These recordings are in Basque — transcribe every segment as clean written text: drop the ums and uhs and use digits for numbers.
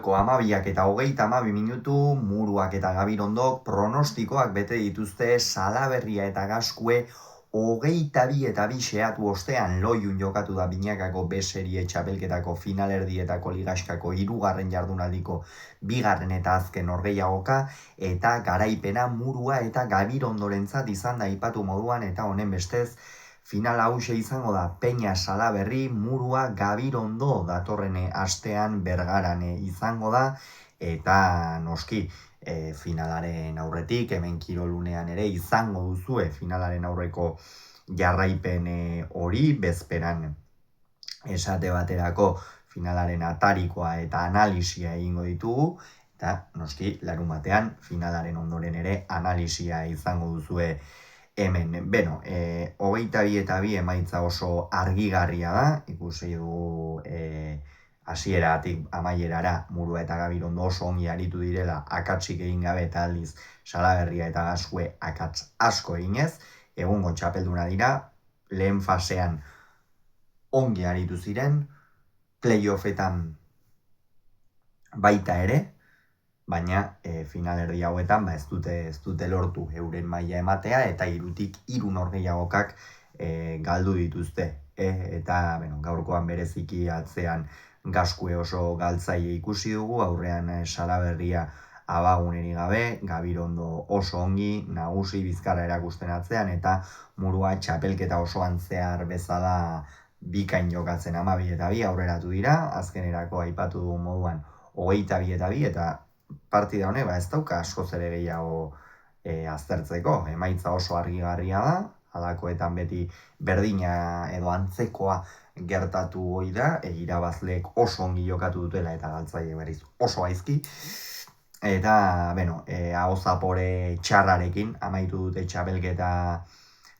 Gaueko 12:22 Muruak eta Gabirondok pronostikoak bete dituzte Salaberria eta Gaskue 22 xeatu ostean Loiun jokatu da binakako B-serie txapelketako finalerdietako ligaskako 3. jardunaldiko 2. eta azken norgehiagoka eta garaipena Murua eta Gabirondorentzat izan da aipatu moduan eta honen bestez final hauxe izango da Peña Salaberri, Murua, Gabirondo datorren astean Bergaran izango da eta noski finalaren aurretik, hemen kirolunean ere izango duzue finalaren aurreko jarraipen hori bezperan esate baterako finalaren atarikoa eta analisia egingo ditugu eta noski larunbatean finalaren ondoren ere analisia izango duzue hemen. Beno, 22 emaitza oso argigarria da, ikusi dugu hasieratik amaierara Murua eta Gabirondo oso ongi aritu direla akatsik egin gabe eta aldiz Salaberria eta Gaskue akats asko eginez, egungo txapelduna dira, lehen fasean ongi aritu ziren, playoffetan baita ere, baina finalerdi hauetan ez dute lortu euren maila ematea eta 3 norgehiagokak galdu dituzte. Eta gaurkoan bereziki atzean Gaskue oso galtzaile ikusi dugu, aurrean Salaberria abaguneri gabe, Gabirondo oso ongi, nagusi Bizkarra erakusten atzean, eta Murua txapelketa osoan zehar bezala bikain jokatzen 12-2 aurreratu dira, azkenerako aipatu dugu moduan 22-2 eta partida honek ez dauka askoz ere gehiago aztertzeko, emaitza oso argigarria da, halakoetan beti berdina edo antzekoa gertatu hoi da, irabazleek oso ongi jokatu dutela eta galtzaile berriz oso gaizki. Eta, hau zapore txarrarekin amaitu dute txapelketa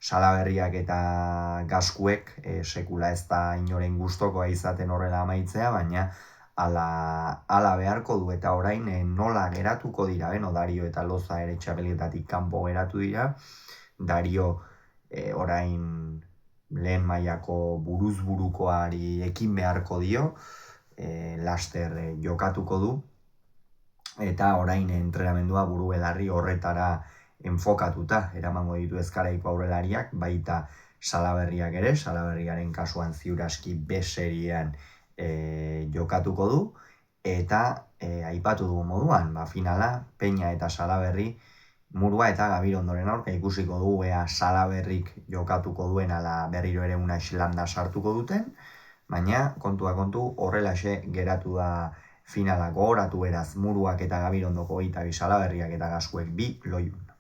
Salaberriak eta Gaskuek, sekula ez da inoren gustokoa izaten horrela amaitzea, baina ala beharko du eta orain nola geratuko dira, Dario eta Loza ere txapelketatik kanpo geratu dira, Dario orain lehen mailako buruzburukoari ekin beharko dio, laster jokatuko du, eta orain entrenamendua buru belarri horretara enfokatuta eramango ditu Ezkaraiko aurrelariak, baita Salaberriak ere, Salaberriaren kasuan ziur aski B-seriean jokatuko du, eta aipatu dugu moduan, finala, Peña eta Salaberri, Murua eta Gabirondoren aurka ikusiko dugu ea Salaberrik jokatuko duen ala berriro ere una islanda sartuko duten, baina kontua kontu horrelaxe geratu da finala, gogoratu beraz Muruak eta Gabirondoko 22, Salaberriak eta Gaskuek 2 Loiun.